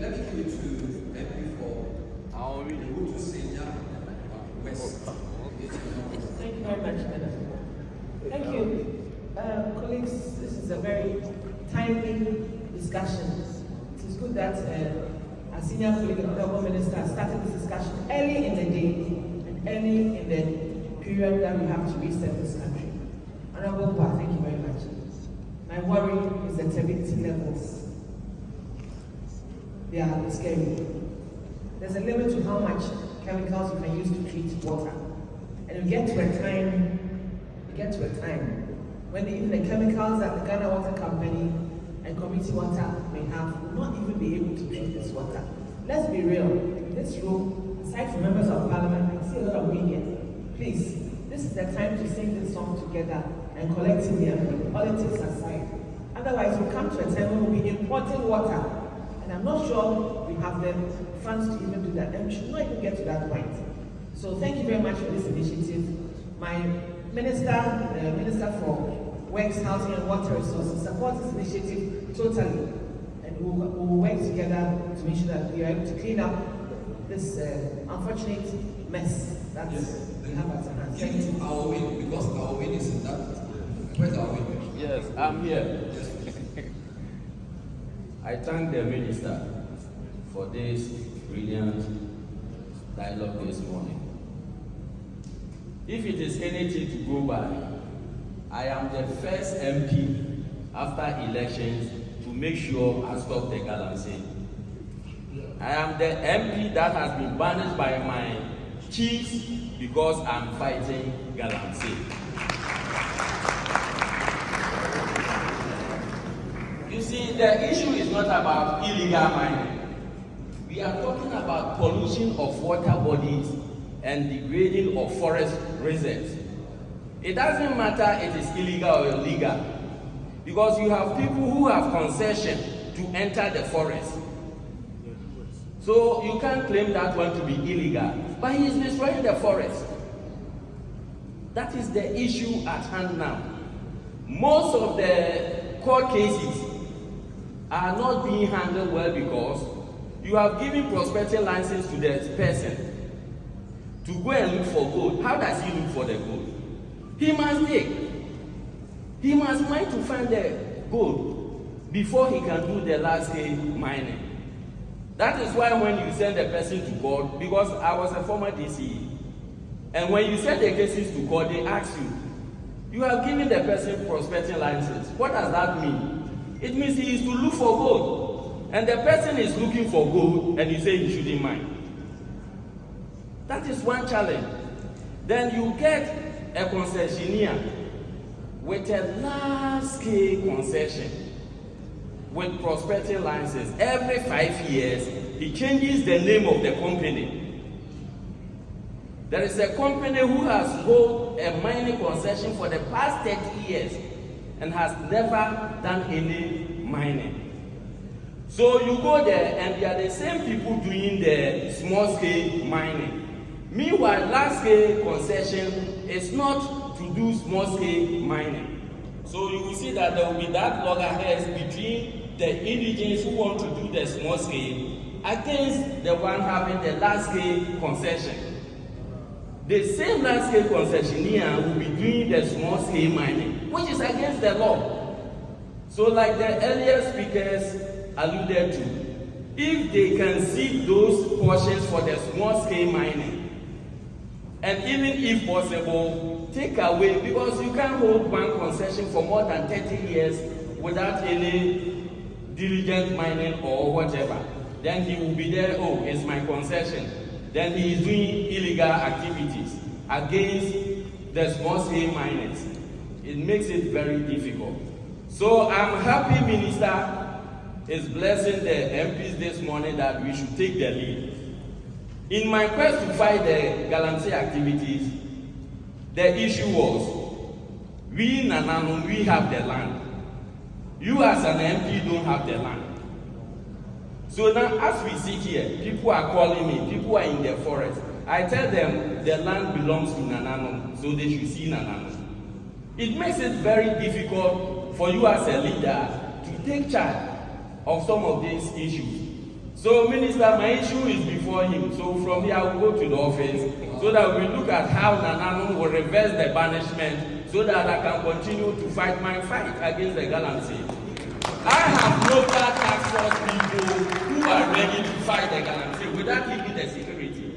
let me give it to MP for Ruto Senior West. Thank you very much, Madam. Thank you. Colleagues, this is a very timely discussion. It is good that our senior colleague, the Honourable Minister, started this discussion early in the day and early in the period that we have to reset this country. Honourable Ba, thank you very much. My worry is the turbidity levels. They are scary. There's a limit to how much chemicals you can use to treat water. And you get to a time when even the chemicals that the Ghana Water Company and Community Water may have will not even be able to treat this water. Let's be real. In this room, aside from members of Parliament, I see a lot of media. Please, this is the time to sing this song together and collectively and put politics aside. Otherwise, we'll come to a time when we'll be importing water. And I'm not sure we have the funds to even do that. And we should not even get to that point. So thank you very much for this initiative. My Minister, the Minister for Works, Housing and Water Resources supports this initiative totally. And we'll work together to make sure that we are able to clean up this unfortunate mess that we have at our hands. Thank you. Our win, because our win is in that. Where's our win? Yes, I'm here. I thank the Minister for this brilliant dialogue this morning. If it is anything to go by, I am the first MP after elections to make sure I stop the Galamsey. I am the MP that has been banished by my chiefs because I'm fighting Galamsey. You see, the issue is not about illegal mining. We are talking about pollution of water bodies and degrading of forest reserves. It doesn't matter if it is illegal or illegal, because you have people who have concession to enter the forest. So you can't claim that one to be illegal, but he is destroying the forest. That is the issue at hand now. Most of the court cases are not being handled well because you have given prospecting license to the person to go and look for gold. How does he look for the gold? He must dig. He must mine to find the gold before he can do the large scale mining. That is why when you send the person to court, because I was a former DCE, and when you send the cases to court, they ask you, you have given the person prospecting license. What does that mean? It means he is to look for gold. And the person is looking for gold and you say he shouldn't mine. That is one challenge. Then you get a concessionaire with a large-scale concession with prospecting license. Every 5 years, he changes the name of the company. There is a company who has held a mining concession for the past 30 years and has never done any mining. So you go there and they are the same people doing the small-scale mining. Meanwhile, large-scale concession is not to do small-scale mining. So you will see that there will be that loggerheads between the indigents who want to do the small-scale against the one having the large-scale concession. The same large-scale concessionaire will be doing the small-scale mining, which is against the law. So like the earlier speakers alluded to, if they can seek those portions for the small-scale mining, and even if possible, take away, because you can't hold one concession for more than 30 years without any diligent mining or whatever. Then he will be there, oh, it's my concession. Then he is doing illegal activities against the small-scale miners. It makes it very difficult. So I'm happy Minister is blessing the MPs this morning that we should take the lead. In my quest to fight the Galamsey activities, the issue was, we Nanano, we have the land. You as an MP don't have the land. So now as we sit here, people are calling me, people are in the forest. I tell them the land belongs to Nanano, so they should see Nanano. It makes it very difficult for you as a leader to take charge of some of these issues. So, Minister, my issue is before him. So, from here, I will go to the office so that we look at how Naana will reverse the banishment so that I can continue to fight my fight against the Galamsey. I have local task force people who are ready to fight the Galamsey without even the security.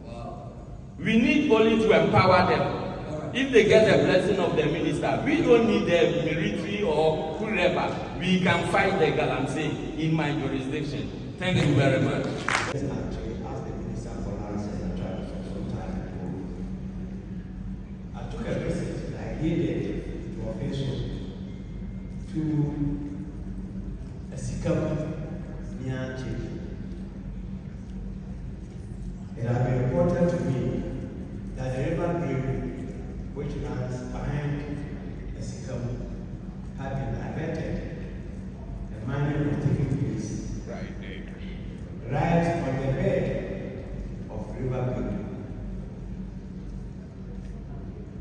Wow. We need only to empower them. If they get the blessing of the minister, we don't need the military or whoever. We can fight the Galamsey in my jurisdiction. Thank you very much. Actually, asked the Minister for Lands and Tribes some time ago. I took a visit, I gave it to officials to a Sikam near Chile. It has been reported to me that the river Green, which runs behind a Sikam, had been diverted. The mining was taking place right on the bed of River Green.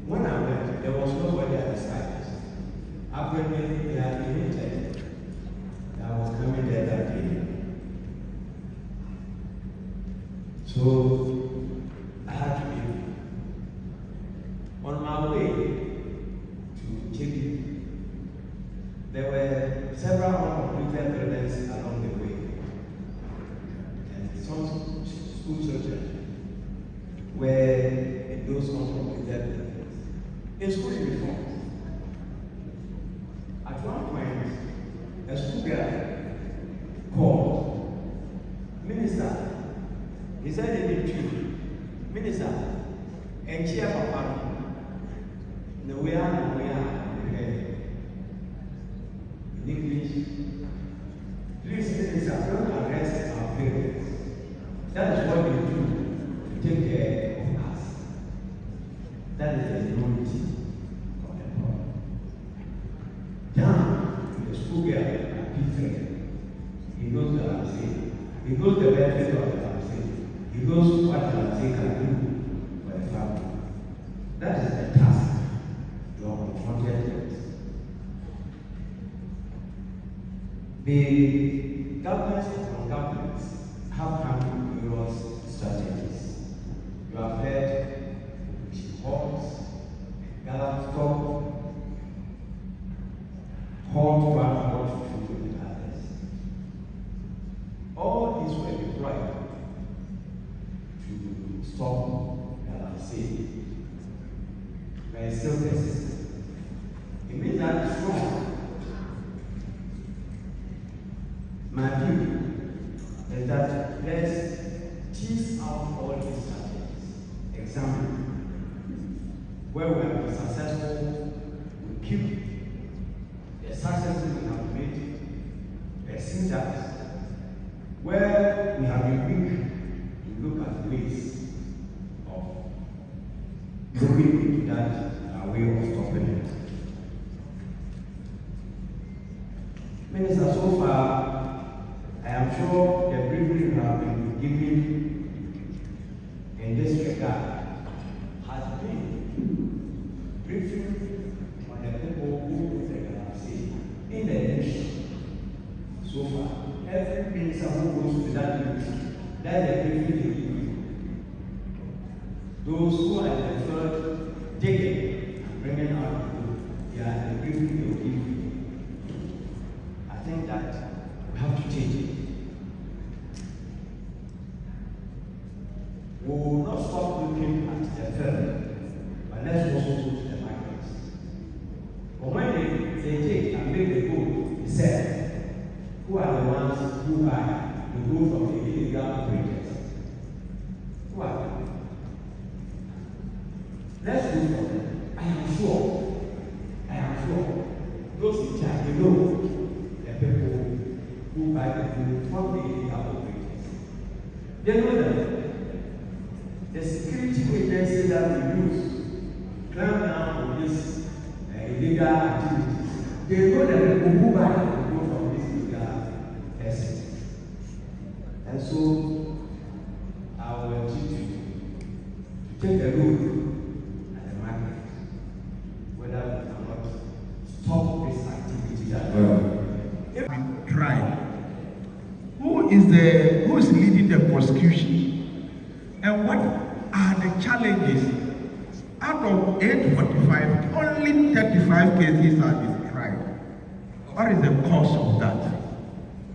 When I went, there was nobody at the site. Apparently, they had been hinted that I was coming there that day. So, I had to leave. On my way to Chile, there were several uncompleted buildings along the way. And some school children were in those uncompleted buildings. In school uniform. At one point, a school girl called, Minister, he said he did too. Minister, and cheer papa. No, we are, okay. In English, please, Minister, don't address our parents. That is what we do to take care of us. That is the unity of the poor. Down to the school girl at P3. He knows the Galamsey. He knows the benefit of the Galamsey. He knows what the Galamsey can do for the family. That is the task you are confronted with. The governments and non-governments have come with various strategies. You have heard halls, Galamstop, halt one, halt two, and others. All these were deployed to stop Galamsey. But it still persists. It means that it's wrong. My view is that let's tease out all these strategies, examine where we have been successful, we keep the successes we have made, pursue that. Where we have been weak, we look at ways of looking into that way of stopping it. Minister, so far, I am sure the briefing you have been given in this regard has been briefing on the people who put the Galamsey in the nation. So far, every minister who goes to that meeting, that's the briefing they give you. Those who are in the third digging and bringing out people, they are the briefing they will give you. I think that we have to change it. We will not stop looking at the film, but let's also go to the markets. But when they take and make the gold, they sell. Who are the ones who buy the gold from the illegal operators? Who are they? Let's go for them. I am sure those in charge, they know the people who buy the gold from the illegal operators. They know that the security agencies that we use clamp down on this illegal activities. They know that the people who buy the gold from this illegal assets. And so I will urge you to take a look at the market, whether we cannot stop this activity that well. If we try, who who is leading the prosecution? And what are the challenges? Out of 845, only 35 cases are been tried. What is the cause of that?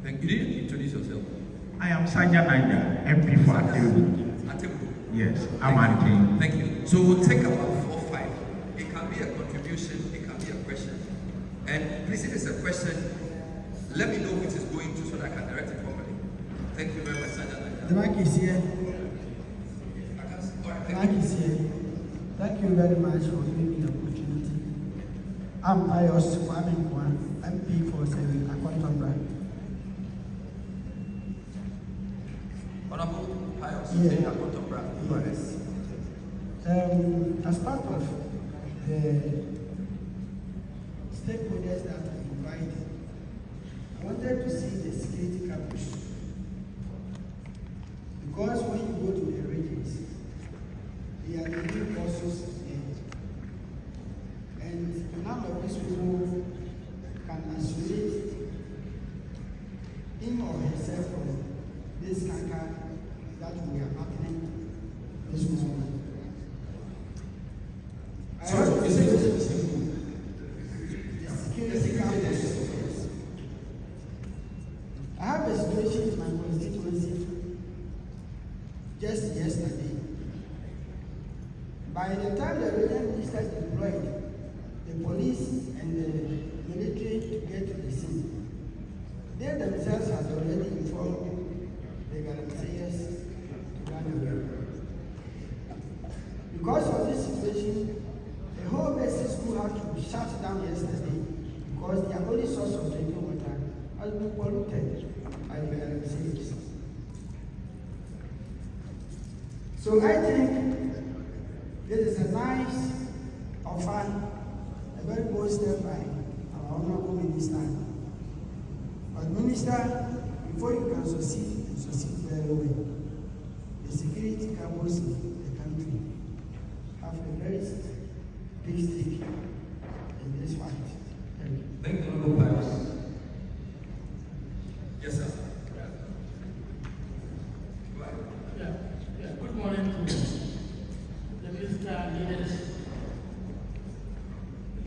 Thank you. You didn't introduce yourself. I am Jane Naana, MP for Atebu. Yes, I'm Antin. Thank you. So we'll take about 4 or 5. It can be a contribution, it can be a question. And please, if it's a question, let me know which is going to so that I can direct it properly. Thank you very much, Jane. The mic is here. The mic is here. Thank you very much for giving me the opportunity. I'm Pius Kwame, MP for Accra. Honorable Pius, Yeah. Accra. Yes. As part of the stakeholders that we invited, I wanted to see the security campus. Because when you go to the regions, they are giving courses and none of these people can isolate him or herself from this cancer that we are happening this moment. So, is it the security campus? I have a situation in my constituency just yesterday. By the time the regional minister deployed the police and the military to get to the scene, they themselves had already informed the Galamseyers to run away. Because of this situation, the whole basic school had to be shut down yesterday because their only source of drinking water has been polluted by the Galamseyers. So I think this is a nice offer, a very bold step by our honorable minister. But minister, before you can succeed, you succeed very well. The security campus in the country have a very big stake in this fight. Thank you, Honorable Pius. Yes, sir. Good morning to the minister, leaders,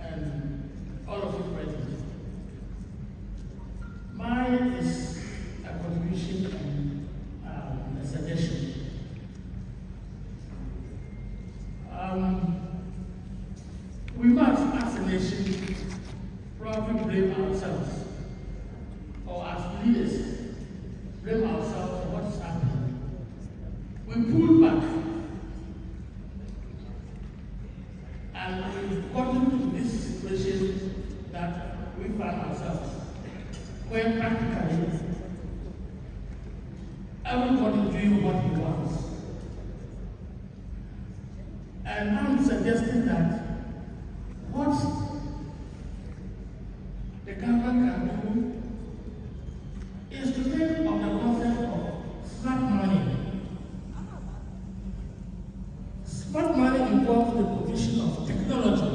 and all of you present. Mine is a contribution and a suggestion. We must, as a nation, probably blame ourselves, or as leaders, blame ourselves for what is happening. We pulled back, and we've gotten to this situation that we find ourselves, where practically everybody doing what he wants. And I'm suggesting that what the government can do is to think of the concept of smart money. Smart money involves the provision of technology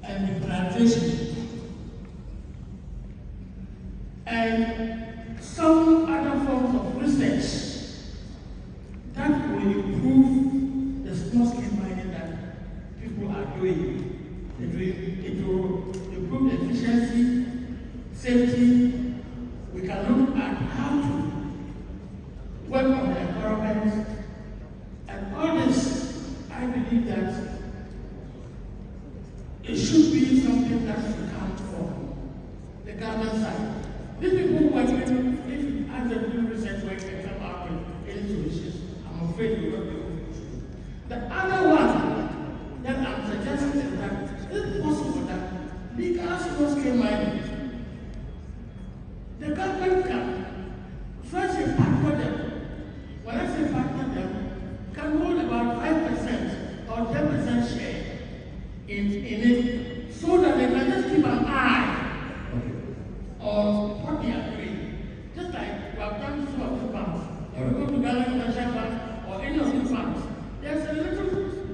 and implementation and some other forms of research that will improve the small-scale mining that people are doing. It will improve the efficiency, safety. We can look at how to work on the environment. And all this, I believe that it should be something that should come from the government side. These people working, if you ask them to do research work and come out with any solutions, I'm afraid you will not be able to do. The other one that I'm suggesting is that it's possible that legal small-scale mining, the government can first partner them. When I say partner them, can hold about 5% or 10% share in it, so that they can just keep an eye on what they are doing. Just like we have done some of the banks. If you go to Ghana Commercial Bank or any of these banks, there's a little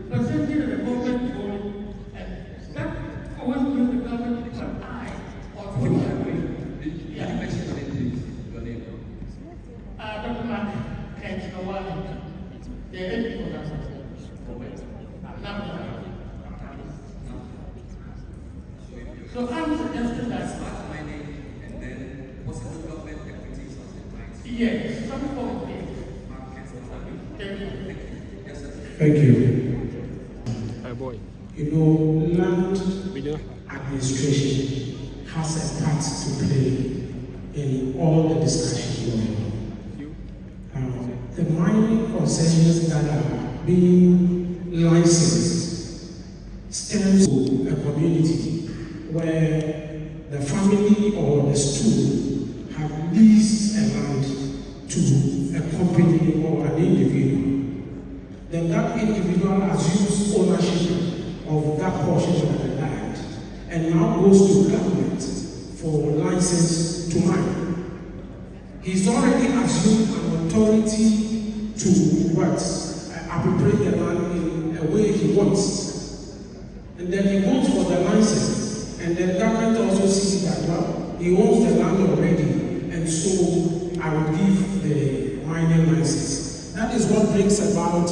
percentage of the government is holding, and that always brings the government to keep an eye on what they are doing. You mentioned So I'm suggesting that Smart mining and then possible government equities of the mines. yes, some form of it. Markets. Thank you. Yes, sir. Thank you. Boy. You know, land administration has a part to play in all the discussions going on. The mining concessions that are being licensed stems to a community where the family or the school have leased a land to a company or an individual. Then that individual assumes ownership of that portion of the land and now goes to government for license to mine. He's already assumed an authority to appropriate the land in a way he wants. And then he goes for the license, and then government also sees that, well, he owns the land already, and so I will give the mining license. That is what brings about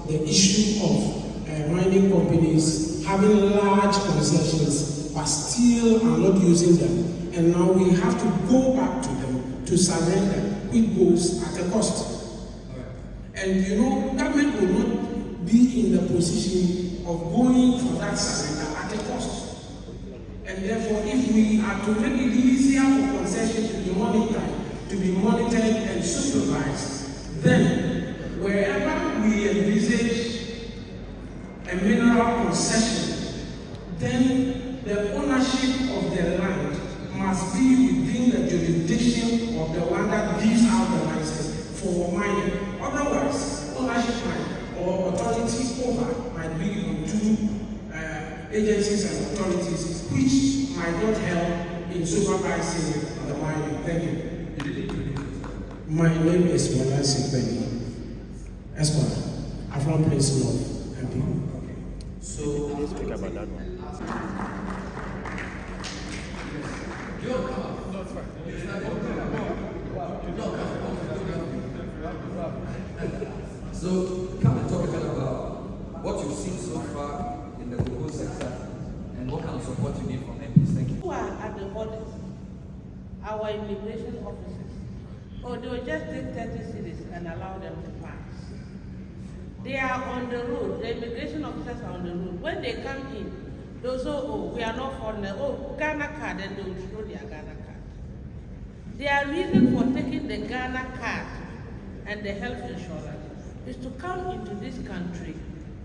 the issue of mining companies having large concessions but still are not using them. And now we have to go back to them to surrender, which goes at a cost. And you know, government will not be in the position of going for that surrender at a cost. And therefore, if we are to make it easier for concession to be monitored and supervised, then wherever we envisage a mineral concession, then the ownership of the land must be within the jurisdiction of the one that gives out the license for mining. Otherwise, ownership or authority over might be on two agencies and authorities, which might not help in supervising the mining. Thank you. My name is Wallace Benny. Esquire, Afro Place North, MP. So, Let's speak about that one. So, come and talk a bit about what you've seen so far in the cocoa sector and what kind of support you need from MPs. Thank you. Who are at the borders, our immigration officers, or they will just take 30 cities and allow them to pass. They are on the road, the immigration officers are on the road. When they come in, they'll say, oh, we are not foreigners, oh, Ghana card, and they will show their Ghana card. Their reason for taking the Ghana card and the health insurance is to come into this country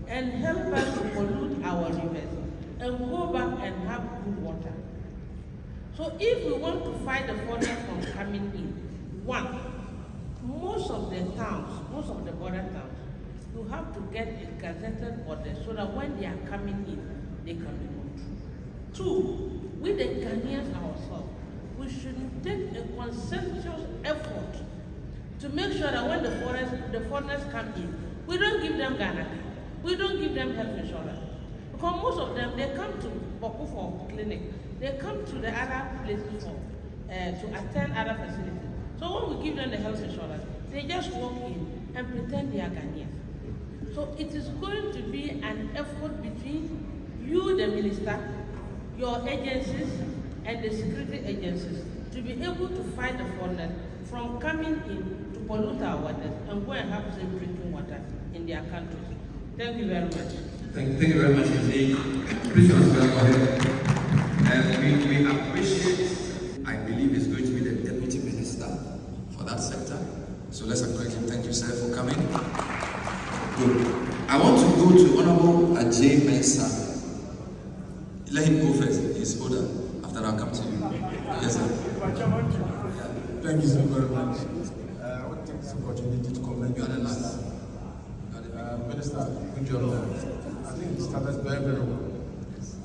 and help us to pollute our rivers and go back and have good water. So if we want to fight the foreigners from coming in, one, most of the towns, most of the border towns, you have to get a gazetted order so that when they are coming in, they can be controlled. Two, we the Ghanaians ourselves, we should take a consensuous effort to make sure that when the foreigners come in, we don't give them Ghana card, we don't give them health insurance. Because most of them, they come to Boku for clinic, they come to the other places for, to attend other facilities. So when we give them the health insurance, they just walk in and pretend they are Ghanaians. So it is going to be an effort between you, the minister, your agencies, and the security agencies to be able to fight the foreigners from coming in to pollute our waters and go and have safe drinking water in their countries. Thank you very much. Thank you very much indeed. Please transfer ahead. We appreciate, I believe it's going to be the Deputy Minister for that sector. So let's acknowledge him. Thank you, sir, for coming. Good. I want to go to Honorable Jane Naana. Let him go first. He's older. After I'll come to you. Yes, sir. Thank you so very much. I want to take this opportunity to commend You are the last. Minister, good job there. I think it started very, very well.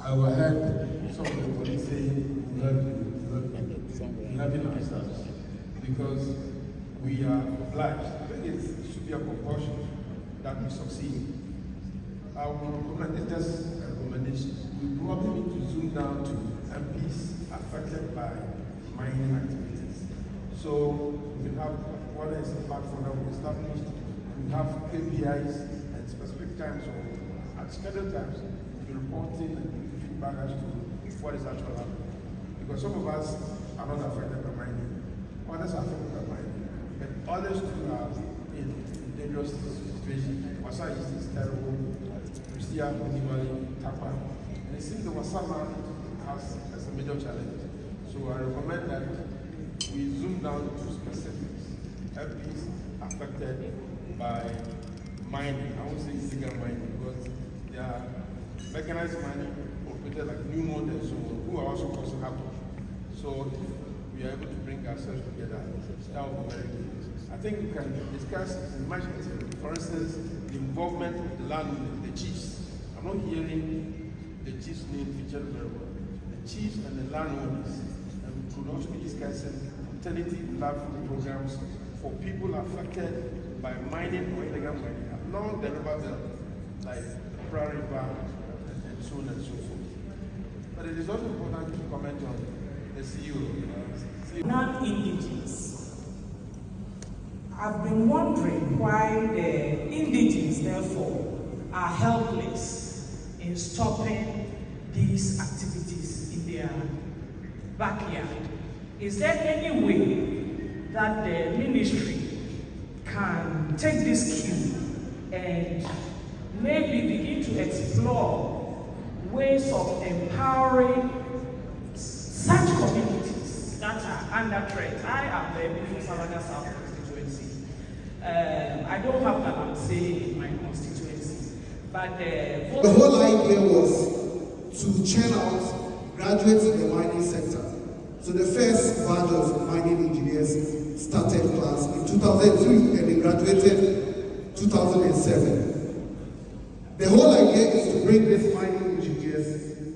I overheard some of the police saying, loving ourselves, because we are obliged. I think it should be a compulsion that we succeed. I will recommend, it's just a recommendation. We probably need to zoom down to MPs affected by mining activities. So we have what is the platform that we established. We have KPIs at specific times or at scheduled times. We're reporting and giving feedback as to before this actually happened. Because some of us are not affected by mining, others are affected by mining, and others too are in dangerous situations. Wasa is terrible, Christia, Minimali, Tapa, and it seems the Wasama has a major challenge. So I recommend that we zoom down to specifics. FPs affected by mining. I won't say illegal mining because they are mechanized mining operated like new models, so who are also causing havoc. So if we are able to bring ourselves together, that would be very good. I think we can discuss in much detail. For instance, the involvement of the land, the chiefs. I'm not hearing the chiefs' name featured very well. The chiefs and the landowners. And we could also be discussing alternative livelihood programs for people affected by mining or illegal mining along the river belt, like the Accra River and so on and so forth. But it is also important to comment on the CEO. Non-indigenous. I've been wondering why the indigenous, therefore, are helpless in stopping these activities in their backyard. Is there any way that the ministry can take this cue and maybe begin to explore ways of empowering such communities that are under threat? I am the Bufo Salada South constituency. I don't have Galamsey in my constituency, but the whole idea was to churn out graduates in the mining sector. So the first batch of mining engineers started class in 2003 and they graduated 2007. The whole idea is to bring these mining engineers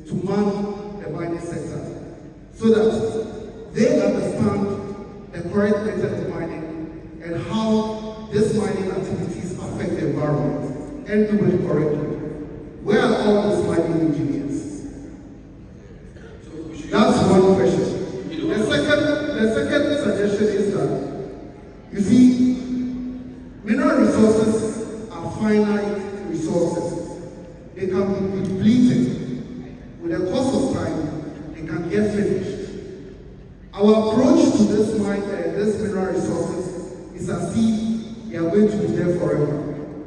to man the mining sector so that they understand the correct method of mining and how these mining activities affect the environment and do it correctly. Where are all these mining engineers? That's one question. The second suggestion is that, you see, mineral resources are finite resources. They can be depleted. With the course of time, they can get finished. Our approach to this mineral resources is as if they are going to be there forever.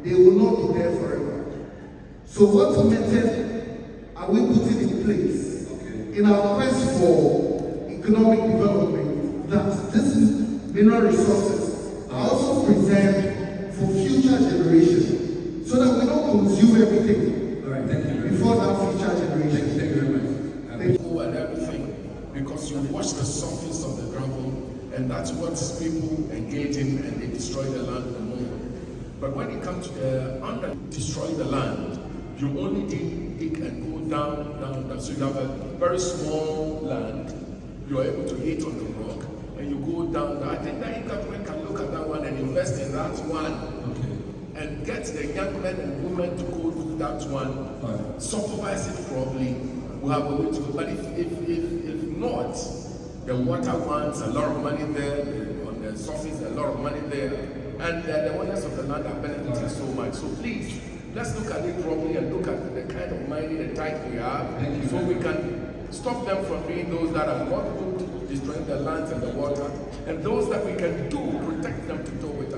They will not be there forever. So what method are we putting in place in our quest for economic development that these mineral resources are also preserved for future generations so that we don't consume everything before that future generation? Thank you very much. And everything, because you wash the surface of the gravel, and that's what people engage in, and they destroy the land the moment. But when it comes to the destroy the land, you only dig and go down. So you have a very small land, you are able to hit on the rock, and you go down. I think that government can look at that one and invest in that one, and get the young men and women to go do that one, supervise it properly. We have a way to go. But if not, the water wants a lot of money there, on the surface a lot of money there, and the owners of the land are benefiting so much. So please, let's look at it properly and look at the kind of mining and type we have, so we can stop them from being those that are not good, destroying the lands and the water, and those that we can do, protect them to do with.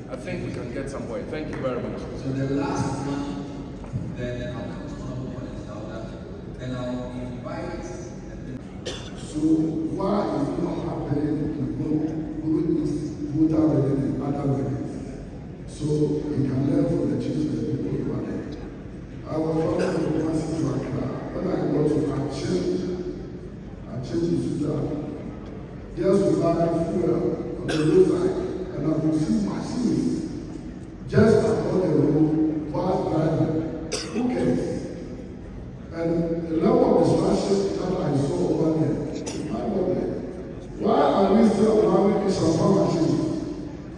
I think we can get somewhere. Thank you very much. So the last one, then I'll come to one is louder, then I'll invite. So why is it not happening in voter wedding and other weddings? So we can learn from the chiefs and the people who are there. I was traveling from Kumasi to Accra. When I got to Achin Sudan, just to buy fuel on the roadside, and I could see machines just across the road while driving. Who cares? And the level of destruction that I saw over there, why are we still allowing these machines?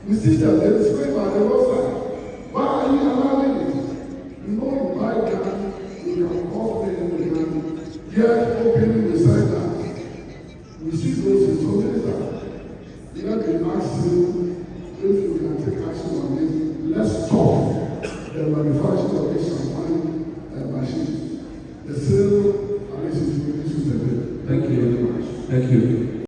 We see that there is way by the roadside. Why are you allowing it? You know, you buy gun, you can call them, you can get opening beside that. We see those in so many times. Let me ask you if you can take action on this. Let's talk.